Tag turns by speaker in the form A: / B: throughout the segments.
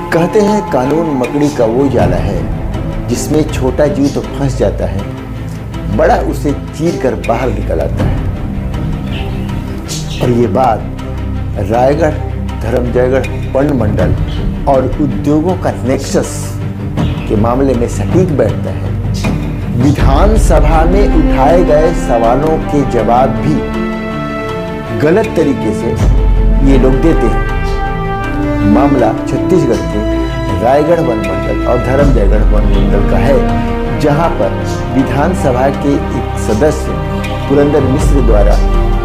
A: कहते हैं कानून मकड़ी का वो जाला है जिसमें छोटा जीव तो फंस जाता है, बड़ा उसे चीर कर बाहर निकल आता है। और ये बात रायगढ़, धर्मजयगढ़ पर्ण मंडल और उद्योगों का नेक्सस के मामले में सटीक बैठता है। विधानसभा में उठाए गए सवालों के जवाब भी गलत तरीके से ये लोग देते हैं। मामला छत्तीसगढ़ के रायगढ़ वन मंडल और धर्मजयगढ़ वन मंडल का है, जहां पर विधानसभा के एक सदस्य पुरंदर मिश्र द्वारा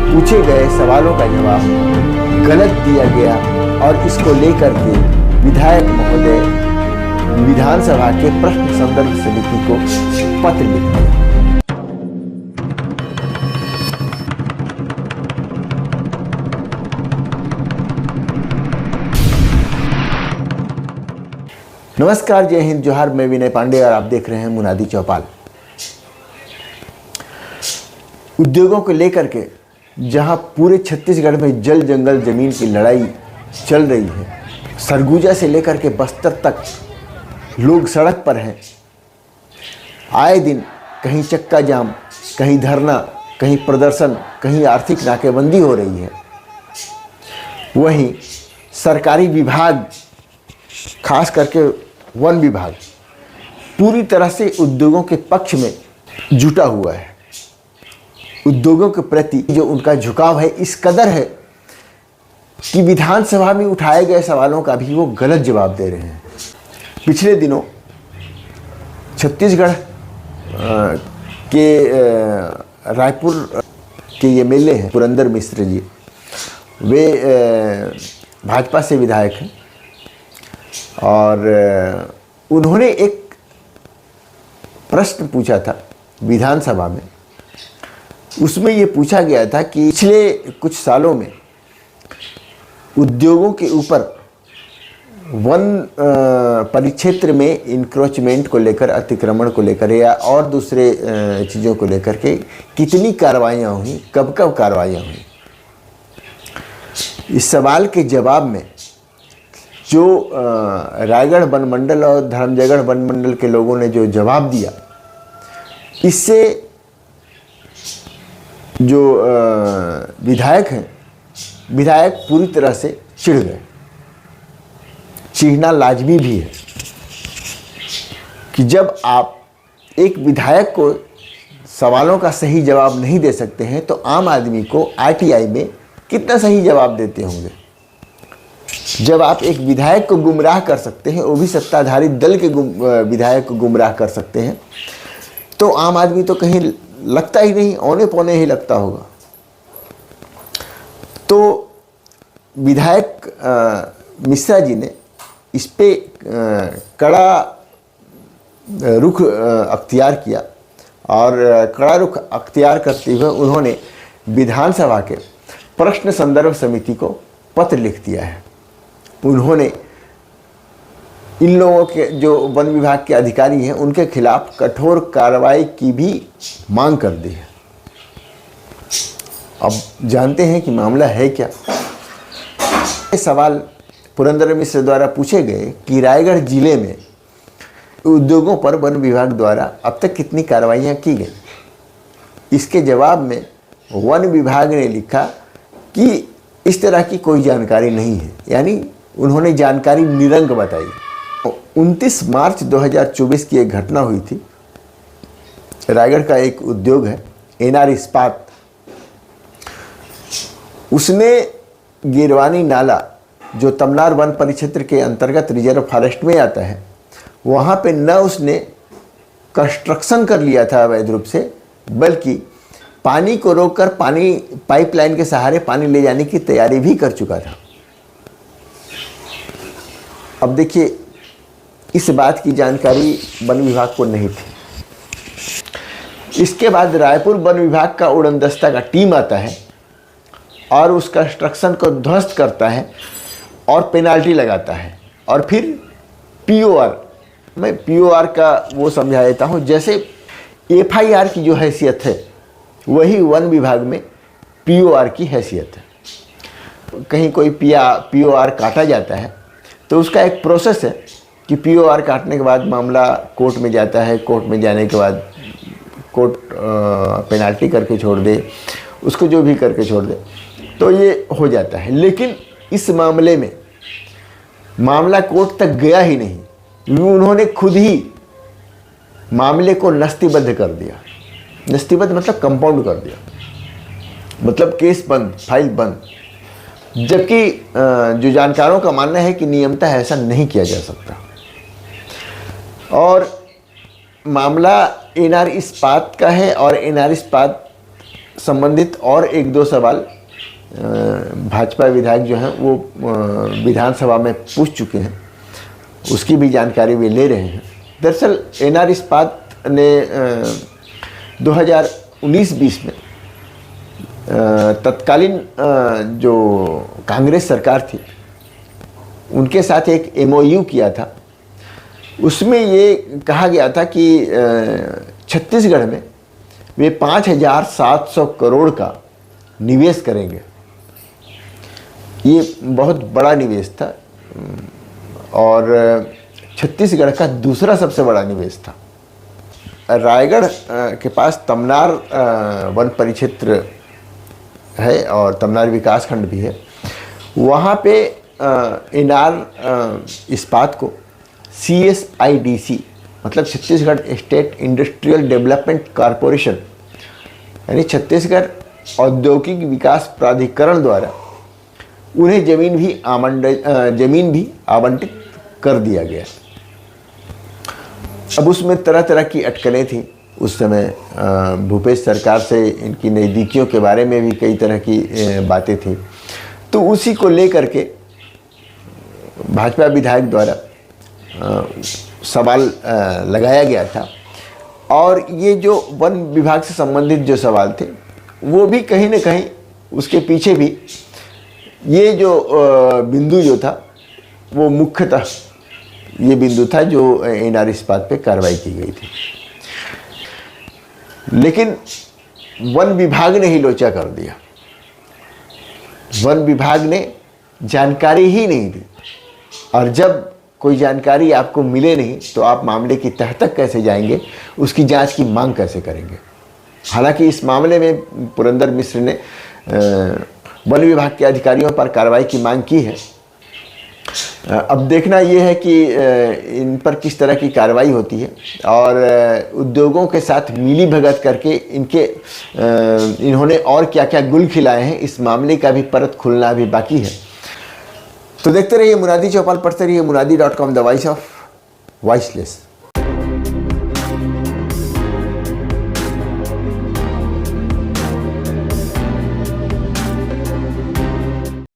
A: पूछे गए सवालों का जवाब गलत दिया गया और इसको लेकर के विधायक महोदय विधानसभा के प्रश्न संदर्भ समिति को पत्र लिख दिया। नमस्कार, जय हिंद, जोहार। मैं विनय पांडे और आप देख रहे हैं मुनादी चौपाल। उद्योगों को लेकर के जहां पूरे छत्तीसगढ़ में जल जंगल जमीन की लड़ाई चल रही है, सरगुजा से लेकर के बस्तर तक लोग सड़क पर हैं। आए दिन कहीं चक्का जाम, कहीं धरना, कहीं प्रदर्शन, कहीं आर्थिक नाकेबंदी हो रही है। वहीं सरकारी विभाग, खास करके वन विभाग, पूरी तरह से उद्योगों के पक्ष में जुटा हुआ है। उद्योगों के प्रति जो उनका झुकाव है इस कदर है कि विधानसभा में उठाए गए सवालों का भी वो गलत जवाब दे रहे हैं। पिछले दिनों छत्तीसगढ़ के रायपुर के ये एमएलए हैं पुरंदर मिश्र जी, वे भाजपा से विधायक हैं और उन्होंने एक प्रश्न पूछा था विधानसभा में। उसमें ये पूछा गया था कि पिछले कुछ सालों में उद्योगों के ऊपर वन परिक्षेत्र में इंक्रोचमेंट को लेकर, अतिक्रमण को लेकर या और दूसरे चीज़ों को लेकर के कितनी कार्रवाइयाँ हुई, कब कब कार्रवाइयाँ हुई। इस सवाल के जवाब में जो रायगढ़ वन मंडल और धर्मजयगढ़ वन मंडल के लोगों ने जो जवाब दिया, इससे जो विधायक हैं, विधायक पूरी तरह से चिढ़ गए। चिढ़ना लाजमी भी है कि जब आप एक विधायक को सवालों का सही जवाब नहीं दे सकते हैं तो आम आदमी को आरटीआई में कितना सही जवाब देते होंगे। जब आप एक विधायक को गुमराह कर सकते हैं, वो भी सत्ताधारी दल के विधायक को गुमराह कर सकते हैं, तो आम आदमी तो कहीं लगता ही नहीं, औने पौने ही लगता होगा। तो विधायक मिश्रा जी ने इस पे कड़ा रुख अख्तियार किया और कड़ा रुख अख्तियार करते हुए उन्होंने विधानसभा के प्रश्न संदर्भ समिति को पत्र लिख दिया है। उन्होंने इन लोगों के जो वन विभाग के अधिकारी हैं उनके खिलाफ कठोर कार्रवाई की भी मांग कर दी है। अब जानते हैं कि मामला है क्या। ये सवाल पुरंदर मिश्र द्वारा पूछे गए कि रायगढ़ जिले में उद्योगों पर वन विभाग द्वारा अब तक कितनी कार्रवाइयाँ की गई। इसके जवाब में वन विभाग ने लिखा कि इस तरह की कोई जानकारी नहीं है, यानी उन्होंने जानकारी निरंक बताई। 29 मार्च 2024 की एक घटना हुई थी। रायगढ़ का एक उद्योग है एनआर इस्पात, उसने गिरवानी नाला जो तमनार वन परिक्षेत्र के अंतर्गत रिजर्व फॉरेस्ट में आता है, वहाँ पे न उसने कंस्ट्रक्शन कर लिया था अवैध रूप से, बल्कि पानी को रोककर पानी पाइपलाइन के सहारे पानी ले जाने की तैयारी भी कर चुका था। अब देखिए, इस बात की जानकारी वन विभाग को नहीं थी। इसके बाद रायपुर वन विभाग का उड़नदस्ता का टीम आता है और उस कंस्ट्रक्शन को ध्वस्त करता है और पेनाल्टी लगाता है। और फिर पीओआर, मैं पीओआर का वो समझा देता हूँ, जैसे एफआईआर की जो हैसियत है वही वन विभाग में पीओआर की हैसियत है। कहीं कोई पीओआर काटा जाता है तो उसका एक प्रोसेस है कि POR काटने के बाद मामला कोर्ट में जाता है, कोर्ट में जाने के बाद कोर्ट पेनाल्टी करके छोड़ दे, उसको जो भी करके छोड़ दे, तो ये हो जाता है। लेकिन इस मामले में मामला कोर्ट तक गया ही नहीं, उन्होंने खुद ही मामले को नस्तीबद्ध कर दिया। नस्तीबद्ध मतलब कंपाउंड कर दिया, मतलब केस बंद, फाइल बंद। जबकि जो जानकारों का मानना है कि नियमतः ऐसा नहीं किया जा सकता। और मामला NR इस्पात का है और NR इस्पात संबंधित और एक दो सवाल भाजपा विधायक जो हैं वो विधानसभा में पूछ चुके हैं, उसकी भी जानकारी वे ले रहे हैं। दरअसल NR इस्पात ने 2019-20 में तत्कालीन जो कांग्रेस सरकार थी उनके साथ एक MOU किया था। उसमें ये कहा गया था कि छत्तीसगढ़ में वे 5,700 करोड़ का निवेश करेंगे। ये बहुत बड़ा निवेश था और छत्तीसगढ़ का दूसरा सबसे बड़ा निवेश था। रायगढ़ के पास तमनार वन परिक्षेत्र है और तमनार विकास खंड भी है। वहाँ पे NR इस्पात को CSIDC मतलब Chhattisgarh state industrial development corporation यानी छत्तीसगढ़ औद्योगिक विकास प्राधिकरण द्वारा उन्हें जमीन भी आवंटित कर दिया गया। अब उसमें तरह तरह की अटकलें थी। उस समय भूपेश सरकार से इनकी नज़दीकियों के बारे में भी कई तरह की बातें थी। तो उसी को लेकर के भाजपा विधायक द्वारा सवाल लगाया गया था। और ये जो वन विभाग से संबंधित जो सवाल थे वो भी कहीं ना कहीं उसके पीछे भी ये जो बिंदु जो था वो मुख्यतः ये बिंदु था जो NR इस्पात पे कार्रवाई की गई थी। लेकिन वन विभाग ने ही लोचा कर दिया। वन विभाग ने जानकारी ही नहीं दी, और जब कोई जानकारी आपको मिले नहीं तो आप मामले की तह तक कैसे जाएंगे, उसकी जांच की मांग कैसे करेंगे। हालांकि इस मामले में पुरंदर मिश्र ने वन विभाग के अधिकारियों पर कार्रवाई की मांग की है। अब देखना ये है कि इन पर किस तरह की कार्रवाई होती है और उद्योगों के साथ मिली भगत करके इन्होंने और क्या क्या गुल खिलाए हैं, इस मामले का भी परत खुलना अभी बाकी है। तो देखते रहिए मुनादी चौपाल, पढ़ते रहिए मुनादी.com, द वॉइस ऑफ वॉइसलेस।